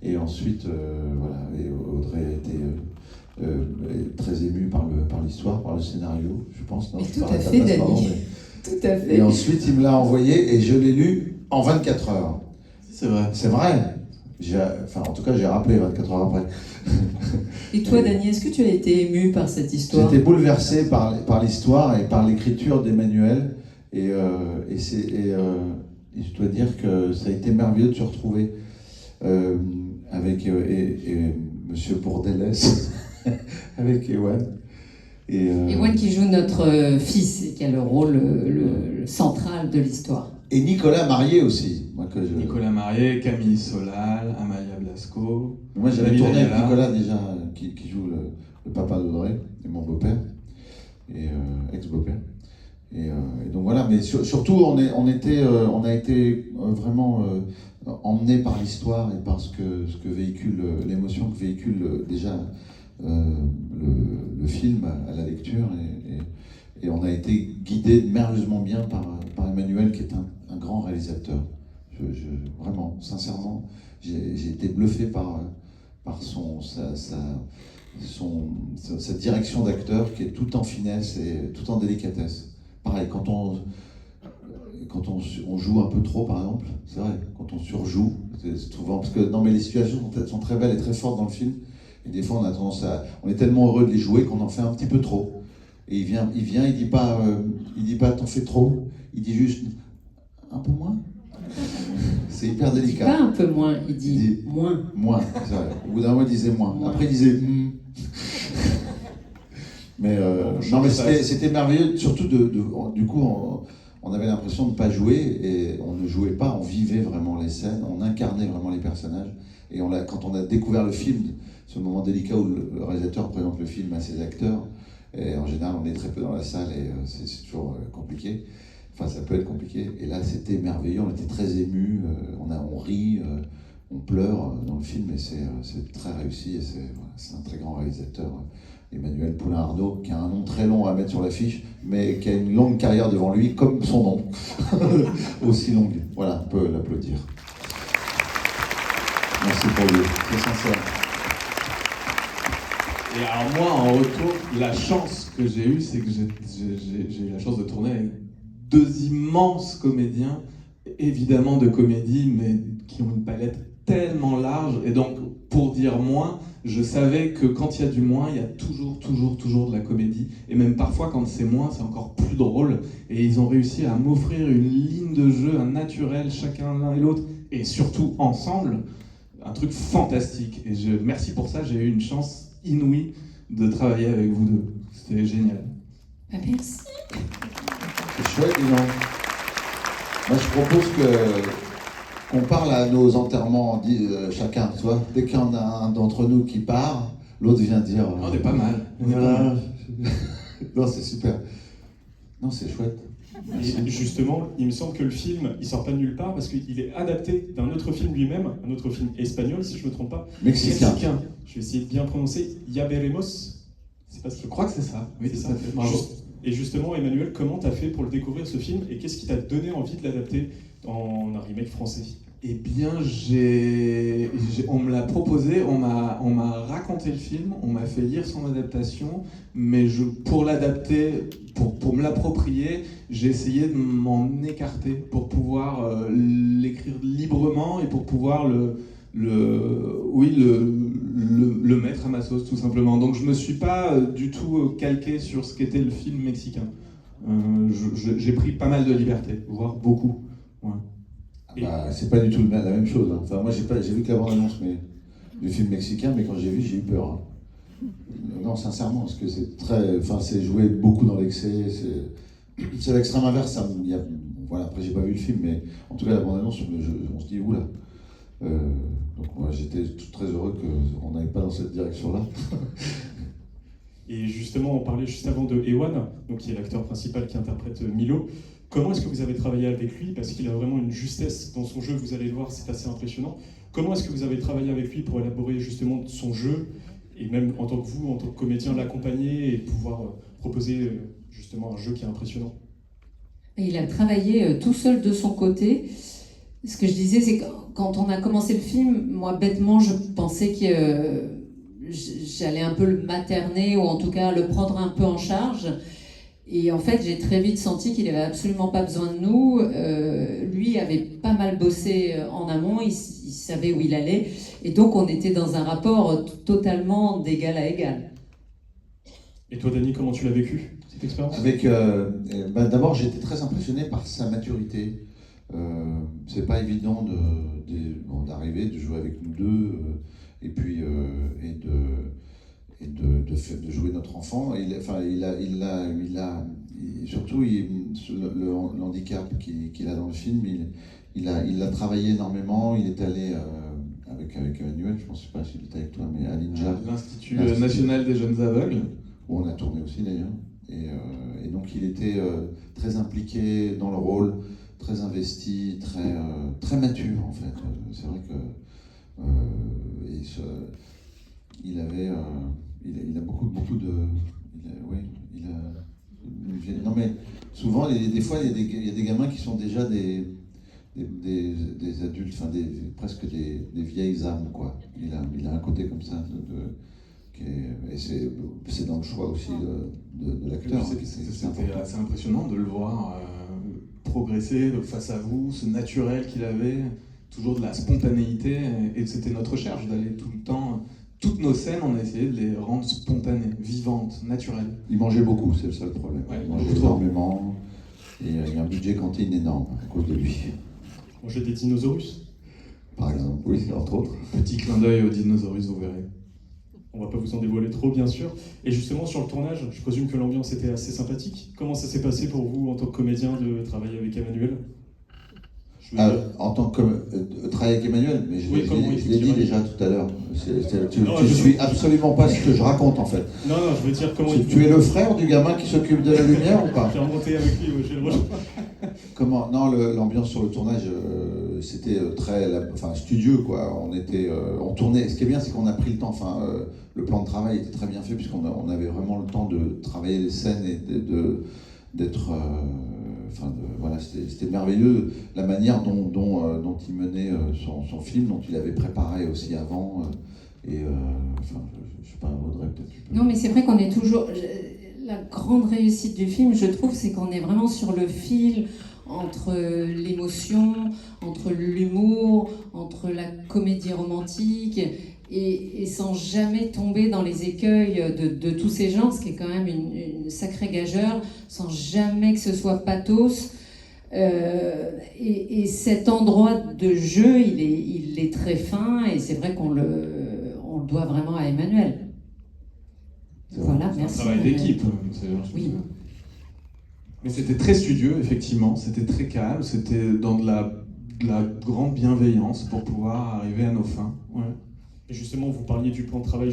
Et ensuite, voilà, et Audrey a été très émue par l'histoire, par le scénario, je pense. Non, et je tout parle à ta fait, place, Dany. pardon, Tout à fait. Et ensuite, il me l'a envoyé et je l'ai lu en 24 heures. C'est vrai. C'est vrai. En tout cas, j'ai rappelé 24 heures après. Et toi, Dany, est-ce que tu as été ému par cette histoire? J'ai été bouleversé par l'histoire et par l'écriture d'Emmanuel. Et je dois dire que ça a été merveilleux de se retrouver avec Monsieur Bourdellès, avec Ewan. Ewan qui joue notre fils et qui a le rôle le central de l'histoire. Et Nicolas Marié aussi. Nicolas Marié, Camille Solal, Amaya Blasco. Moi, j'avais David tourné avec Ayala. Nicolas déjà, qui joue le papa d'Audrey, et mon beau-père, et ex-beau-père. Et donc voilà, mais surtout, on a été vraiment emmenés par l'histoire et par ce que véhicule, l'émotion que véhicule déjà le film à la lecture. Et on a été guidés merveilleusement bien par Emmanuel, qui est un grand réalisateur. Vraiment, sincèrement, j'ai été bluffé par sa direction d'acteur qui est tout en finesse et tout en délicatesse. Pareil, quand on joue un peu trop, par exemple, c'est vrai, quand on surjoue, c'est souvent, parce que non, mais les situations sont très belles et très fortes dans le film, et des fois on est tellement heureux de les jouer qu'on en fait un petit peu trop. Et il dit pas t'en fais trop, il dit juste un peu moins. C'est hyper délicat. Pas un peu moins, il dit moins. Moins, c'est vrai. Au bout d'un moment, il disait moins. Après, il disait Mais non, mais c'était merveilleux. Surtout, du coup, on avait l'impression de ne pas jouer, et on ne jouait pas, on vivait vraiment les scènes, on incarnait vraiment les personnages. Et quand on a découvert le film, ce moment délicat où le réalisateur présente le film à ses acteurs, et en général, on est très peu dans la salle et c'est toujours compliqué. Enfin, ça peut être compliqué. Et là, c'était merveilleux. On était très émus. On rit, on pleure dans le film. Et c'est très réussi. Et c'est un très grand réalisateur, Emmanuel Poulain-Arnaud, qui a un nom très long à mettre sur l'affiche, mais qui a une longue carrière devant lui, comme son nom, aussi longue. Voilà, on peut l'applaudir. Merci pour lui. C'est sincère. Et alors moi, en retour, la chance que j'ai eue, c'est que j'ai eu la chance de tourner avec deux immenses comédiens, évidemment de comédie, mais qui ont une palette tellement large. Et donc, pour dire moins, je savais que quand il y a du moins, il y a toujours de la comédie. Et même parfois, quand c'est moins, c'est encore plus drôle. Et ils ont réussi à m'offrir une ligne de jeu, un naturel, chacun l'un et l'autre, et surtout ensemble, un truc fantastique. Et merci pour ça, j'ai eu une chance inouïe de travailler avec vous deux. C'était génial. Merci. C'est chouette, dis donc. Moi, je propose qu'on parle à nos enterrements, chacun, tu vois. Dès qu'il y en a un d'entre nous qui part, l'autre vient dire... On est pas mal. Voilà. Non, c'est super. Non, c'est chouette. Et justement, il me semble que le film, il sort pas de nulle part parce qu'il est adapté d'un autre film lui-même, un autre film espagnol, si je me trompe pas. Mexicain. Je vais essayer de bien prononcer. Ya veremos. C'est pas ce Je crois que c'est ça. Oui, c'est tout ça. à fait. Bravo. Et justement, Emmanuel, comment t'as fait pour le découvrir, ce film, et qu'est-ce qui t'a donné envie de l'adapter en un remake français? Eh bien, on me l'a proposé, on m'a raconté le film, on m'a fait lire son adaptation, mais pour l'adapter, pour me l'approprier, j'ai essayé de m'en écarter pour pouvoir l'écrire librement et pour pouvoir le mettre à ma sauce, tout simplement. Donc je me suis pas du tout calqué sur ce qu'était le film mexicain. J'ai pris pas mal de liberté, voire beaucoup. Ouais. Bah, c'est pas du tout la même chose. Hein. Enfin, moi, j'ai vu que la bande-annonce du film mexicain, mais quand j'ai vu, j'ai eu peur. Hein. Non, sincèrement, parce que c'est joué beaucoup dans l'excès. C'est l'extrême inverse. Voilà, après, j'ai pas vu le film, mais en tout cas, la bande-annonce, on se dit, oula. Donc, moi, j'étais très heureux qu'on n'aille pas dans cette direction-là. Et justement, on parlait juste avant de Ewan, donc qui est l'acteur principal qui interprète Milo. Comment est-ce que vous avez travaillé avec lui? Parce qu'il a vraiment une justesse dans son jeu, vous allez le voir, c'est assez impressionnant. Comment est-ce que vous avez travaillé avec lui pour élaborer justement son jeu, et même en tant que comédien, l'accompagner et pouvoir proposer justement un jeu qui est impressionnant? Et il a travaillé tout seul de son côté. Ce que je disais, c'est que quand on a commencé le film, moi bêtement, je pensais que j'allais un peu le materner, ou en tout cas le prendre un peu en charge. Et en fait, j'ai très vite senti qu'il n'avait absolument pas besoin de nous. Lui avait pas mal bossé en amont, il savait où il allait. Et donc, on était dans un rapport totalement d'égal à égal. Et toi, Dany, comment tu l'as vécu, cette expérience ? D'abord, j'étais très impressionné par sa maturité. C'est pas évident d'arriver, de jouer avec nous deux, et puis de jouer notre enfant. Surtout le handicap qu'il a dans le film, il l'a travaillé énormément. Il est allé avec Emmanuel, je ne sais pas s'il était avec toi, mais à l'INJA, l'Institut national des jeunes aveugles, où on a tourné aussi d'ailleurs. Et donc il était très impliqué dans le rôle, très investi, très mature en fait. C'est vrai que il a beaucoup de... Non mais souvent, des fois, il y a des gamins qui sont déjà des adultes, presque des vieilles âmes, quoi. Il a un côté comme ça, et c'est dans le choix aussi de l'acteur. C'était assez impressionnant de le voir progresser face à vous, ce naturel qu'il avait, toujours de la spontanéité, et c'était notre recherche d'aller tout le temps... Toutes nos scènes, on a essayé de les rendre spontanées, vivantes, naturelles. Il mangeait beaucoup, c'est le seul problème. Ouais, il mangeait énormément, et il y a un budget cantine énorme à cause de lui. Manger des dinosaures ? Par exemple, oui, entre autres. Petit clin d'œil aux dinosaures, vous verrez. On va pas vous en dévoiler trop, bien sûr. Et justement, sur le tournage, je présume que l'ambiance était assez sympathique. Comment ça s'est passé pour vous, en tant que comédien, de travailler avec Emmanuel ? En tant que travailler avec Emmanuel, mais je l'ai dit déjà tout à l'heure. Tu suis absolument pas ce que je raconte en fait. Non, je veux dire comment tu es le frère du gamin qui s'occupe de la lumière ou pas ? J'ai remonté avec lui, j'ai le rejoint. Comment ? Non, l'ambiance sur le tournage, c'était très studieux quoi. On tournait. Ce qui est bien, c'est qu'on a pris le temps. Le plan de travail était très bien fait puisqu'on avait vraiment le temps de travailler les scènes et d'être. C'était merveilleux la manière dont il menait son film, dont il avait préparé aussi avant. Je sais pas, Audrey, peut-être tu peux... Non, mais c'est vrai qu'on est toujours... La grande réussite du film, je trouve, c'est qu'on est vraiment sur le fil entre l'émotion, entre l'humour, entre la comédie romantique, et sans jamais tomber dans les écueils de tous ces genres, ce qui est quand même une sacrée gageure, sans jamais que ce soit pathos. Et cet endroit de jeu, il est très fin, et c'est vrai qu'on le doit vraiment à Emmanuel. Voilà, merci. C'est un travail d'équipe. Oui. Mais c'était très studieux, effectivement, c'était très calme, c'était dans de la grande bienveillance pour pouvoir arriver à nos fins. Ouais. Et justement, vous parliez du plan de travail